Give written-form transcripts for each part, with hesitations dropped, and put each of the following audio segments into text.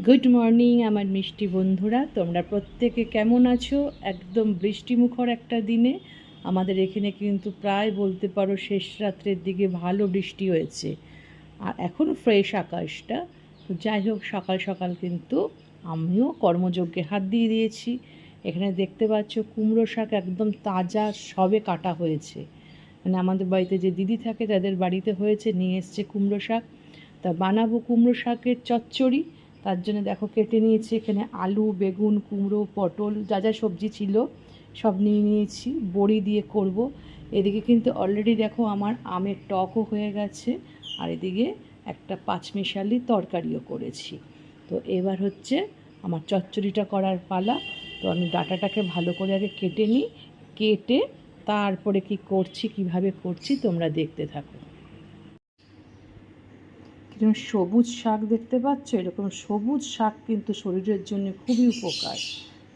Good morning আমার মিষ্টি বন্ধুরা, তোমরা প্রত্যেকে কেমন আছো? একদম বৃষ্টিমুখর একটা দিনে আমাদের এখানে কিন্তু প্রায় বলতে পারো শেষ রাত্রের দিকে ভালো বৃষ্টি হয়েছে। আর এখনও ফ্রেশ আকাশটা। তো যাই হোক, সকাল সকাল কিন্তু আমিও কর্মযজ্ঞে হাত দিয়ে দিয়েছি। এখানে দেখতে পাচ্ছ কুমড়ো শাক একদম তাজা, সবে কাটা হয়েছে। মানে আমাদের বাড়িতে যে দিদি থাকে তাদের বাড়িতে হয়েছে, নিয়ে এসছে কুমড়ো শাক। তা বানাবো কুমড়ো শাকের চচ্চড়ি। তার জন্য দেখো কেটে নিয়েছি এখানে আলু, বেগুন, কুমড়ো, পটল, যা যা সবজি ছিল সব নিয়ে নিয়েছি, বড়ি দিয়ে করব। এদিকে কিন্তু অলরেডি দেখো আমার আমের টকও হয়ে গেছে, আর এদিকে একটা পাঁচমিশালি তরকারিও করেছি। তো এবার হচ্ছে আমার চচ্চড়িটা করার পালা। তো আমি ডাঁটাটাকে ভালো করে আগে কেটে নিই, কেটে তারপরে কি করছি, কিভাবে করছি তোমরা দেখতে থাকো। যেমন সবুজ শাক দেখতে পাচ্ছ, এরকম সবুজ শাক কিন্তু শরীরের জন্য খুবই উপকার।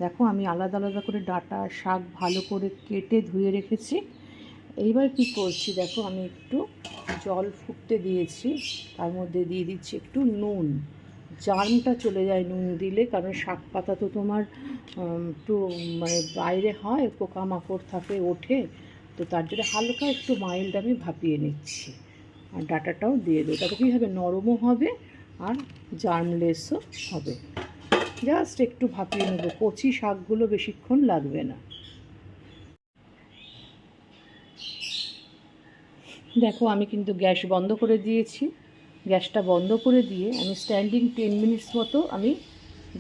দেখো আমি আলাদা আলাদা করে ডাঁটা শাক ভালো করে কেটে ধুয়ে রেখেছি। এইবার কি করছি দেখো, আমি একটু জল ফুটতে দিয়েছি, তার মধ্যে দিয়ে দিচ্ছি একটু নুন। জার্মটা চলে যায় নুন দিলে, কারণ শাক পাতা তো তোমার একটু মানে বাইরে হয়, পোকামাকড় থাকে, ওঠে। তো তার জন্য হালকা একটু মাইল্ড আমি ভাপিয়ে নিচ্ছি। আর ডাঁটাটাও দিয়ে দেবো, তাতে কী হবে, নরমও হবে আর জার্মলেসও হবে। জাস্ট একটু ভাপিয়ে নেবো, কচি শাকগুলো বেশিক্ষণ লাগবে না। দেখো আমি কিন্তু গ্যাস বন্ধ করে দিয়েছি। গ্যাসটা বন্ধ করে দিয়ে আমি স্ট্যান্ডিং 10 মিনিটস মতো আমি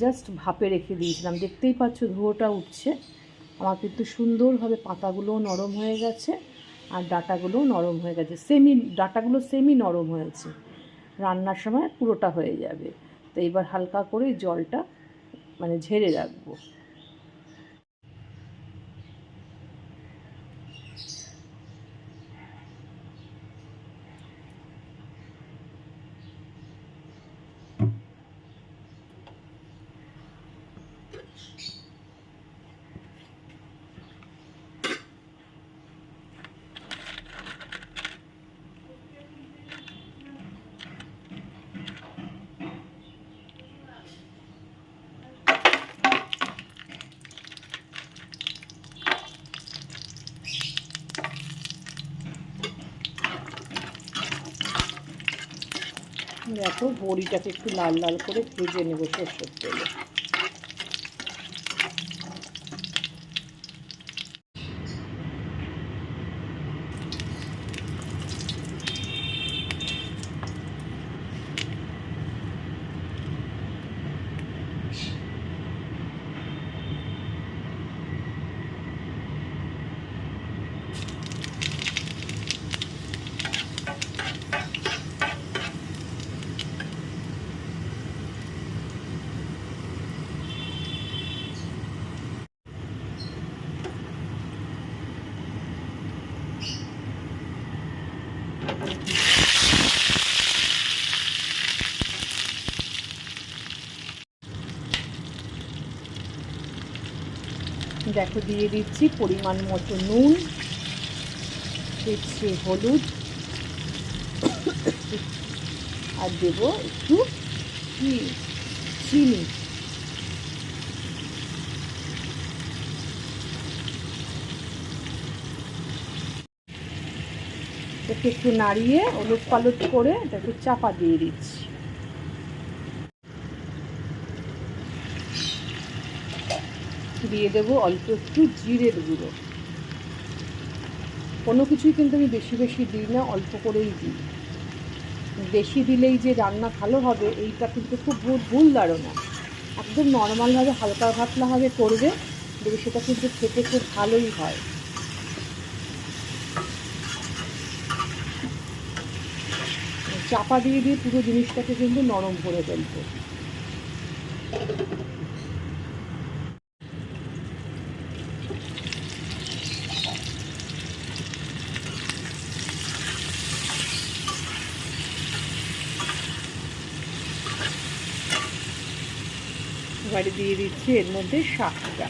জাস্ট ভাপে রেখে দিয়েছিলাম। দেখতেই পাচ্ছ ধোঁয়াটা উঠছে। আমার কিন্তু সুন্দরভাবে পাতাগুলোও নরম হয়ে গেছে আর ডাঁটাগুলোও নরম হয়ে গেছে, ডাঁটাগুলো সেমি নরম হয়েছে। রান্নার সময় পুরোটা হয়ে যাবে। তো এবার হালকা করে জলটা মানে ঝেড়ে রাখবো। দেখো বড়িটাকে একটু লাল লাল করে ভেজে নেবো সরষের তেলে। দেখো দিয়ে দিচ্ছি পরিমাণ মতো নুন, দিচ্ছি হলুদ, আর দেবো একটু চিনি। এটাকে একটু নাড়িয়ে ওলট পালট করে এটা একটু চাপা দিয়ে দিচ্ছি। দিয়ে দেবো অল্প একটু জিরের গুঁড়ো। কোনো কিছুই কিন্তু আমি বেশি বেশি দিই না, অল্প করেই দিই। বেশি দিলেই যে রান্না ভালো হবে এইটা কিন্তু খুব ভুল ধারণা। একদম নর্মালভাবে হালকা পাতলাভাবে করবে, দেখবে সেটা কিন্তু খেতে খুব ভালোই হয়। চাপা দিয়ে দিয়ে পুরো জিনিসটাকে কিন্তু নরম করে ফেলবো। এবারে দিয়ে দিচ্ছি এর মধ্যে শাকটা।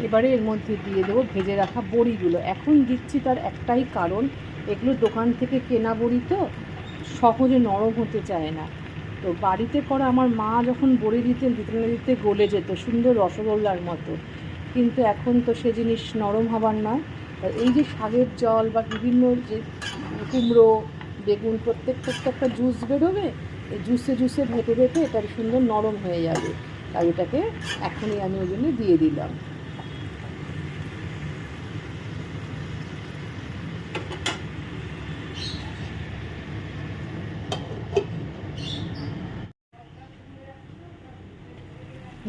এবারে এর মধ্যে দিয়ে দেবো ভেজে রাখা বড়িগুলো। এখন দিচ্ছি তার একটাই কারণ, এগুলো দোকান থেকে কেনা বড়ি তো সহজে নরম হতে চায় না। তো বাড়িতে করা আমার মা যখন বড়ি দিতেন, দিতে না দিতে গলে যেত সুন্দর রসগোল্লার মতো। কিন্তু এখন তো সে জিনিস নরম হবার নয়। এই যে শাকের জল বা বিভিন্ন যে কুমড়ো বেগুন প্রত্যেকটা জুস বেরোবে, এই জুসে ভেপে এটা সুন্দর নরম হয়ে যাবে। তাই এটাকে এখনই আমি ওই জন্য দিয়ে দিলাম।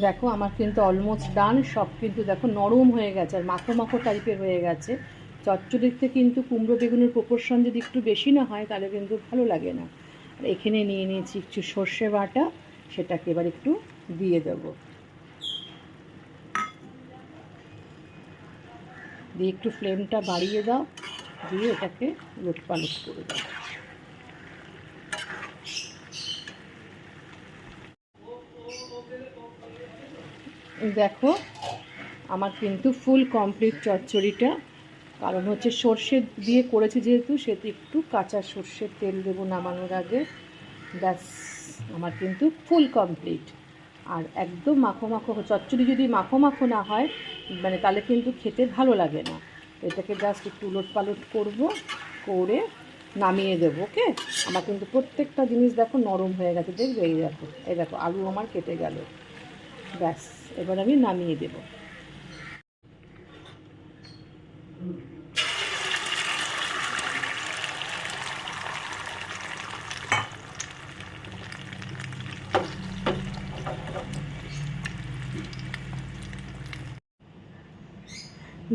দেখো আমার কিন্তু অলমোস্ট ডান, সব কিন্তু দেখো নরম হয়ে গেছে আর মাখো মাখো টাইপের হয়ে গেছে। চচ্চড়িতে কিন্তু কুমড়ো বেগুনের প্রপোর্শন যদি একটু বেশি না হয় তাহলে কিন্তু ভালো লাগে না। আর এখানে নিয়ে নিয়েছি একটু সর্ষে বাটা, সেটাকে এবার একটু দিয়ে দেবো, দিয়ে একটু ফ্লেমটা বাড়িয়ে দাও, দিয়ে এটাকে লুট পালট করে দাও। দেখো আমার কিন্তু ফুল কমপ্লিট চচ্চড়িটা। কারণ হচ্ছে সর্ষে দিয়ে করেছি যেহেতু, সেহেতু একটু কাঁচা সর্ষের তেল দেবো নামানোর আগে। ব্যাস আমার কিন্তু ফুল কমপ্লিট। আর একদম মাখো মাখো, চচ্চড়ি যদি মাখো মাখো না হয় মানে তাহলে কিন্তু খেতে ভালো লাগে না। এটাকে জাস্ট একটু উলট পালট করবো, করে নামিয়ে দেবো। ওকে, আমার কিন্তু প্রত্যেকটা জিনিস দেখো নরম হয়ে গেছে, দেখবে এই দেখো আলু আমার কেটে গেল। ব্যাস এবার আমি নামিয়ে দেবো।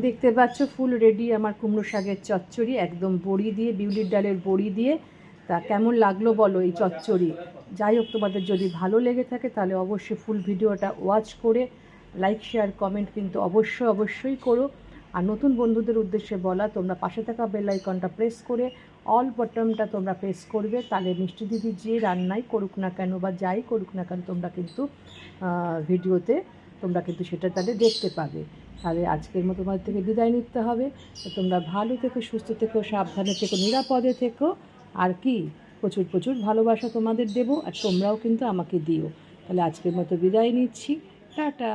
দেখতে পাচ্ছ ফুল রেডি আমার কুমড়ো শাকের চচ্চড়ি, একদম বড়ি দিয়ে, বিউলির ডালের বড়ি দিয়ে। তা কেমন লাগলো বলো এই চচ্চড়ি? যাই হোক, তোমাদের যদি ভালো লেগে থাকে তাহলে অবশ্যই ফুল ভিডিওটা ওয়াচ করে লাইক শেয়ার কমেন্ট কিন্তু অবশ্যই করো। আর নতুন বন্ধুদের উদ্দেশ্যে বলা, তোমরা পাশে থাকা বেল আইকনটা প্রেস করে অল বটনটা তোমরা প্রেস করবে, তাহলে মিষ্টি দিদি যে রান্নাই করুক না কেন বা যাই করুক না কেন তোমরা কিন্তু ভিডিওতে তোমরা কিন্তু সেটা তাহলে দেখতে পাবে। তাহলে আজকের মতো তোমাদের থেকে বিদায় নিতে হবে। তো তোমরা ভালো থেকো, সুস্থ থেকো, সাবধানে থেকো, নিরাপদে থেকো। আর কি, প্রচুর ভালোবাসা তোমাদের দেবো আর তোমরাও কিন্তু আমাকে দিও। তাহলে আজকের মতো বিদায় নিচ্ছি, টাটা।